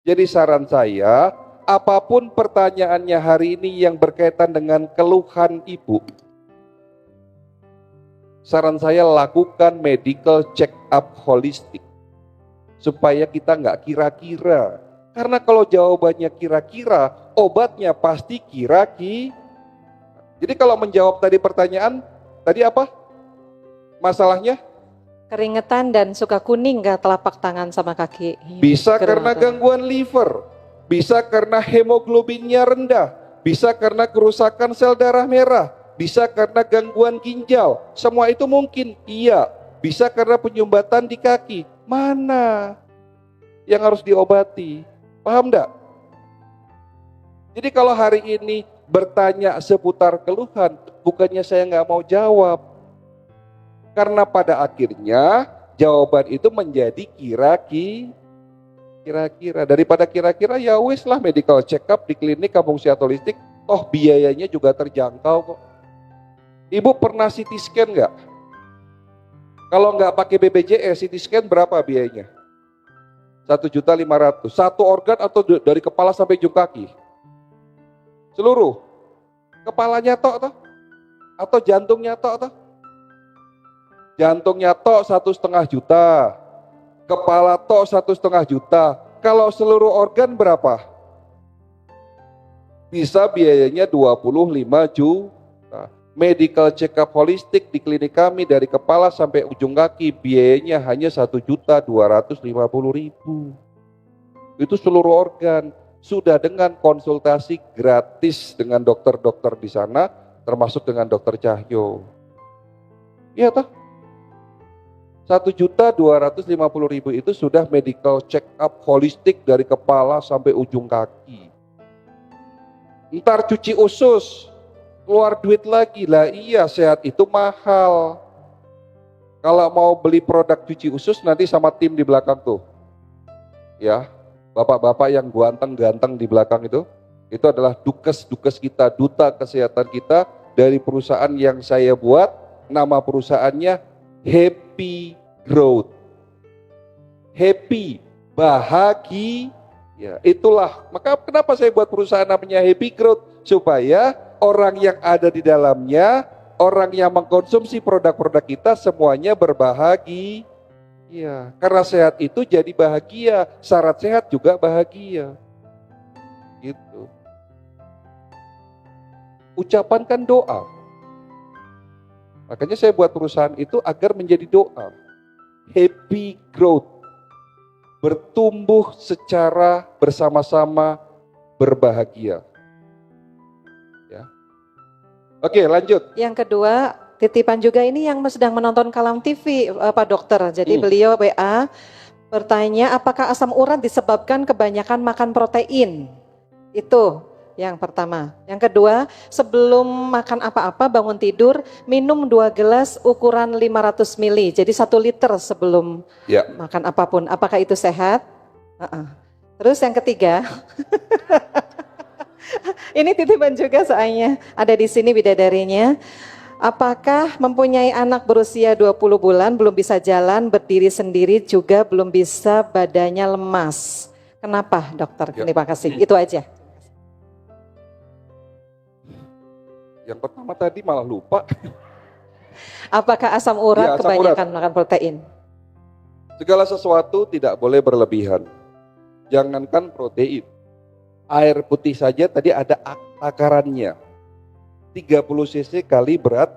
Jadi saran saya, apapun pertanyaannya hari ini yang berkaitan dengan keluhan ibu, saran saya lakukan medical check up holistik. Supaya kita nggak kira-kira. Karena kalau jawabannya kira-kira, obatnya pasti kira-kira. Jadi kalau menjawab tadi pertanyaan, tadi apa? Masalahnya? Keringetan dan suka kuning ke telapak tangan sama kaki. Bisa karena gangguan liver, bisa karena hemoglobinnya rendah, bisa karena kerusakan sel darah merah, bisa karena gangguan ginjal. Semua itu mungkin, iya. Bisa karena penyumbatan di kaki. Mana yang harus diobati? Paham enggak? Jadi kalau hari ini bertanya seputar keluhan, bukannya saya nggak mau jawab. Karena pada akhirnya jawaban itu menjadi kira-kira. Daripada kira-kira ya wis lah medical check up di klinik Kampung Sehat Holistik, toh biayanya juga terjangkau kok. Ibu pernah CT scan nggak? Kalau nggak pakai BPJS, CT scan berapa biayanya? 1.500.000. Satu organ atau dari kepala sampai ujung kaki? Seluruh? Kepalanya tok toh? Atau jantungnya tok toh? Jantungnya tok 1,5 juta, kepala tok 1,5 juta. Kalau seluruh organ berapa? Bisa biayanya 25 juta. Medical check up holistik di klinik kami dari kepala sampai ujung kaki biayanya hanya 1.250.000. Itu seluruh organ, sudah dengan konsultasi gratis dengan dokter-dokter di sana, termasuk dengan dokter Cahyo. Iya toh? 1.250.000 itu sudah medical check up holistik dari kepala sampai ujung kaki. Ntar cuci usus, keluar duit lagi lah. Iya, sehat itu mahal. Kalau mau beli produk cuci usus nanti sama tim di belakang tuh. Ya, bapak-bapak yang ganteng-ganteng di belakang itu adalah dukes-dukes kita, duta kesehatan kita dari perusahaan yang saya buat. Nama perusahaannya Happy Growth. Happy, bahagia. Ya, itulah. Maka kenapa saya buat perusahaan namanya Happy Growth? Supaya orang yang ada di dalamnya, orang yang mengkonsumsi produk-produk kita semuanya berbahagia. Ya, karena sehat itu jadi bahagia. Syarat sehat juga bahagia. Gitu. Ucapankan doa. Makanya saya buat perusahaan itu agar menjadi doa. Happy growth. Bertumbuh secara bersama-sama berbahagia. Ya. Oke, lanjut. Yang kedua, titipan juga ini yang sedang menonton Kalam TV, Pak Dokter. Jadi beliau WA bertanya apakah asam urat disebabkan kebanyakan makan protein. Itu yang pertama. Yang kedua, sebelum makan apa-apa bangun tidur, minum 2 gelas ukuran 500 ml. Jadi 1 liter sebelum makan apapun. Apakah itu sehat? Terus yang ketiga, ini titipan juga soalnya. Ada di sini bidadarinya. Apakah mempunyai anak berusia 20 bulan, belum bisa jalan, berdiri sendiri, juga belum bisa, badannya lemas. Kenapa dokter? Terima kasih. Itu aja. Yang pertama tadi malah lupa. Apakah asam urat kebanyakan makan protein? Segala sesuatu tidak boleh berlebihan. Jangankan protein. Air putih saja tadi ada takarannya. 30 cc kali berat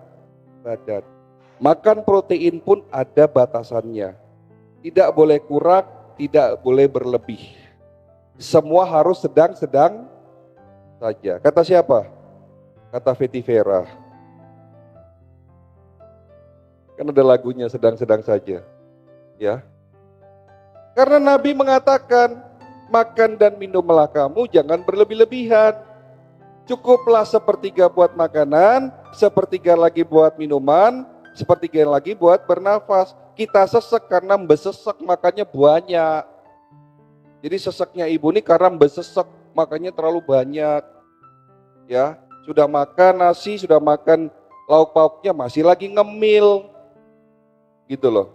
badan. Makan protein pun ada batasannya. Tidak boleh kurang, tidak boleh berlebih. Semua harus sedang-sedang saja. Kata siapa? Kata Fetty Vera. Kan ada lagunya sedang-sedang saja. Ya. Karena Nabi mengatakan, makan dan minumlah kamu jangan berlebih-lebihan. Cukuplah sepertiga buat makanan, sepertiga lagi buat minuman, sepertiga lagi buat bernafas. Kita sesek karena besesek makannya banyak. Jadi seseknya ibu ini karena besesek makannya terlalu banyak. Ya. Sudah makan nasi, sudah makan lauk pauknya, masih lagi ngemil. Gitu loh.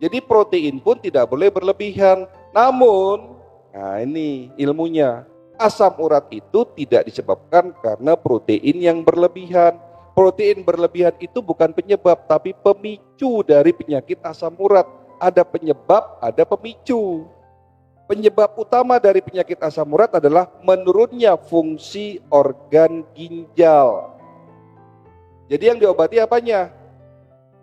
Jadi protein pun tidak boleh berlebihan. Namun, Nah ini ilmunya. Asam urat itu tidak disebabkan karena protein yang berlebihan. Protein berlebihan itu bukan penyebab, tapi pemicu dari penyakit asam urat. Ada penyebab, ada pemicu. Penyebab utama dari penyakit asam urat adalah menurunnya fungsi organ ginjal. Jadi yang diobati apanya?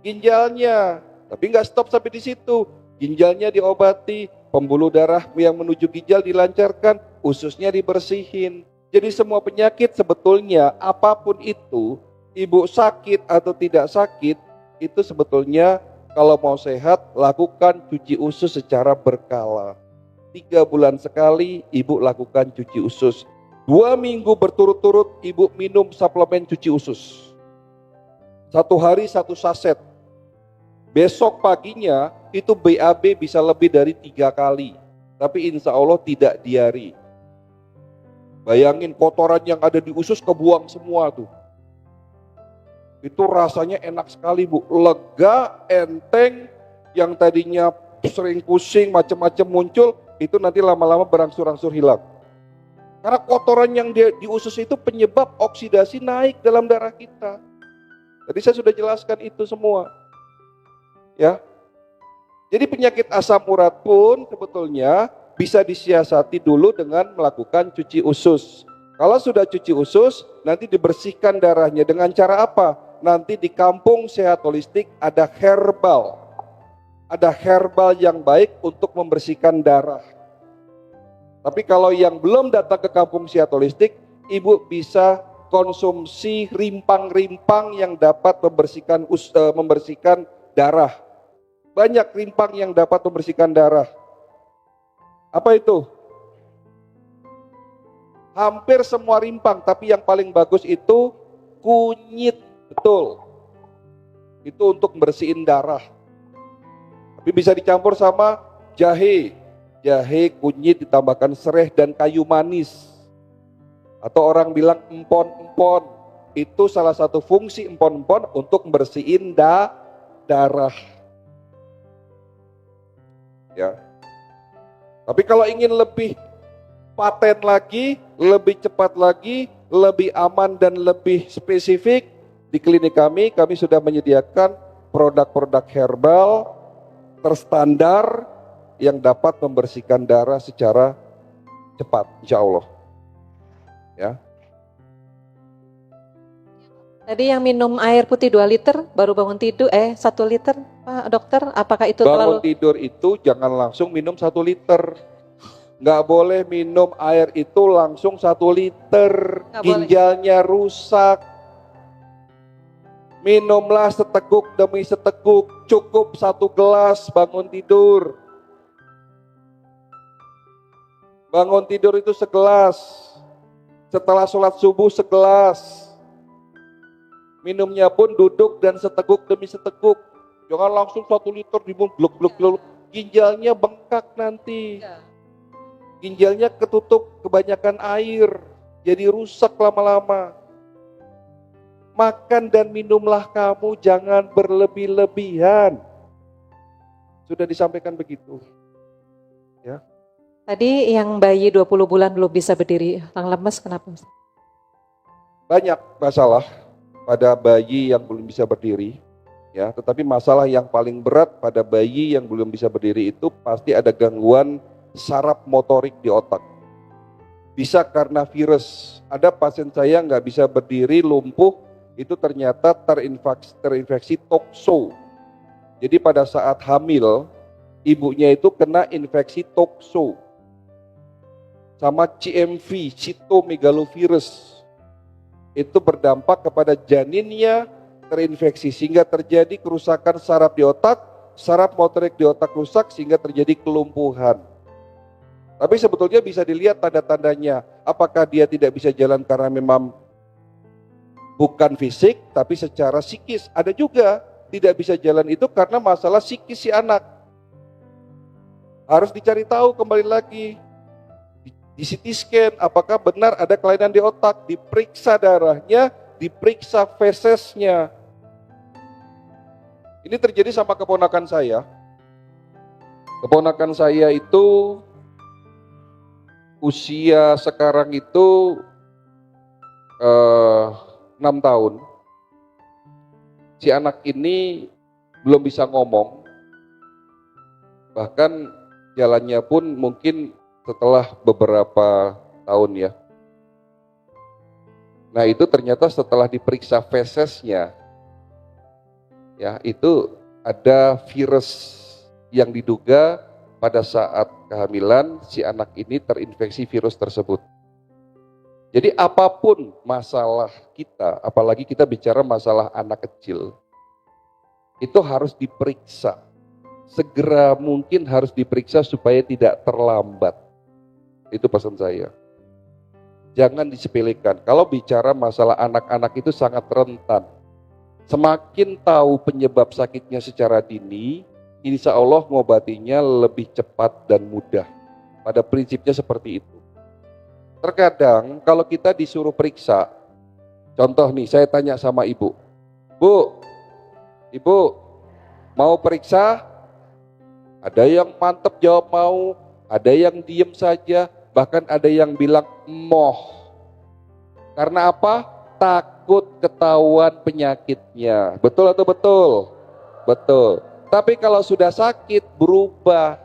Ginjalnya. Tapi nggak stop sampai di situ. Ginjalnya diobati, pembuluh darah yang menuju ginjal dilancarkan, ususnya dibersihin. Jadi semua penyakit sebetulnya apapun itu, ibu sakit atau tidak sakit, itu sebetulnya kalau mau sehat lakukan cuci usus secara berkala. 3 bulan sekali ibu lakukan cuci usus. 2 minggu berturut-turut ibu minum suplemen cuci usus. 1 hari 1 saset. Besok paginya itu BAB bisa lebih dari 3 kali. Tapi insya Allah tidak diari. Bayangin kotoran yang ada di usus kebuang semua tuh. Itu rasanya enak sekali Bu. Lega, enteng, yang tadinya sering pusing, macam-macam muncul, itu nanti lama-lama berangsur-angsur hilang. Karena kotoran yang di usus itu penyebab oksidasi naik dalam darah kita. Tadi saya sudah jelaskan itu semua. Ya. Jadi penyakit asam urat pun sebetulnya bisa disiasati dulu dengan melakukan cuci usus. Kalau sudah cuci usus, nanti dibersihkan darahnya dengan cara apa? Nanti di kampung sehat holistik ada herbal. Ada herbal yang baik untuk membersihkan darah. Tapi kalau yang belum datang ke kampung sehat holistik, ibu bisa konsumsi rimpang-rimpang yang dapat membersihkan darah. Banyak rimpang yang dapat membersihkan darah. Apa itu? Hampir semua rimpang, tapi yang paling bagus itu kunyit, betul. Itu untuk bersihin darah. Tapi bisa dicampur sama jahe. Jahe, kunyit ditambahkan sereh dan kayu manis. Atau orang bilang empon-empon. Itu salah satu fungsi empon-empon untuk bersihin darah. Ya. Tapi kalau ingin lebih paten lagi, lebih cepat lagi, lebih aman dan lebih spesifik, di klinik kami sudah menyediakan produk-produk herbal terstandar yang dapat membersihkan darah secara cepat, insya Allah. Ya. Tadi yang minum air putih 2 liter baru bangun tidur 1 liter Pak Dokter, apakah itu Bangun terlalu? tidur itu jangan langsung minum 1 liter. Nggak boleh minum air itu langsung 1 liter. Nggak Ginjalnya rusak. Minumlah seteguk demi seteguk. Cukup 1 gelas bangun tidur. Bangun tidur itu segelas. Setelah sholat subuh segelas. Minumnya pun duduk dan seteguk demi seteguk. Jangan langsung 1 liter diminum gluk-gluk-gluk. Ginjalnya bengkak nanti. Ginjalnya ketutup kebanyakan air. Jadi rusak lama-lama. Makan dan minumlah kamu, jangan berlebih-lebihan. Sudah disampaikan begitu. Ya. Tadi yang bayi 20 bulan belum bisa berdiri, yang lemes kenapa? Banyak masalah pada bayi yang belum bisa berdiri, ya. Tetapi masalah yang paling berat pada bayi yang belum bisa berdiri itu pasti ada gangguan saraf motorik di otak. Bisa karena virus. Ada pasien saya nggak bisa berdiri, lumpuh, itu ternyata terinfeksi tokso. Jadi pada saat hamil, ibunya itu kena infeksi tokso. Sama CMV, cytomegalovirus. Itu berdampak kepada janinnya terinfeksi sehingga terjadi kerusakan saraf di otak, saraf motorik di otak rusak sehingga terjadi kelumpuhan. Tapi sebetulnya bisa dilihat tanda-tandanya, apakah dia tidak bisa jalan karena memang bukan fisik tapi secara psikis. Ada juga tidak bisa jalan itu karena masalah psikis si anak. Harus dicari tahu kembali lagi. Di CT scan apakah benar ada kelainan di otak, diperiksa darahnya, diperiksa fesesnya. Ini terjadi sama keponakan saya. Keponakan saya itu usia sekarang itu 6 tahun. Si anak ini belum bisa ngomong, bahkan jalannya pun mungkin setelah beberapa tahun ya. Nah itu ternyata setelah diperiksa fesesnya, ya itu ada virus yang diduga pada saat kehamilan si anak ini terinfeksi virus tersebut. Jadi apapun masalah kita, apalagi kita bicara masalah anak kecil, itu harus diperiksa. Segera mungkin harus diperiksa supaya tidak terlambat. Itu pesan saya. Jangan disepelekan. Kalau bicara masalah anak-anak itu sangat rentan. Semakin tahu penyebab sakitnya secara dini, insya Allah ngobatinya lebih cepat dan mudah. Pada prinsipnya seperti itu. Terkadang kalau kita disuruh periksa, contoh nih saya tanya sama ibu, ibu mau periksa? Ada yang mantep jawab mau, ada yang diem saja, bahkan ada yang bilang moh. Karena apa? Takut ketahuan penyakitnya. Betul atau betul? Betul. Tapi kalau sudah sakit berubah.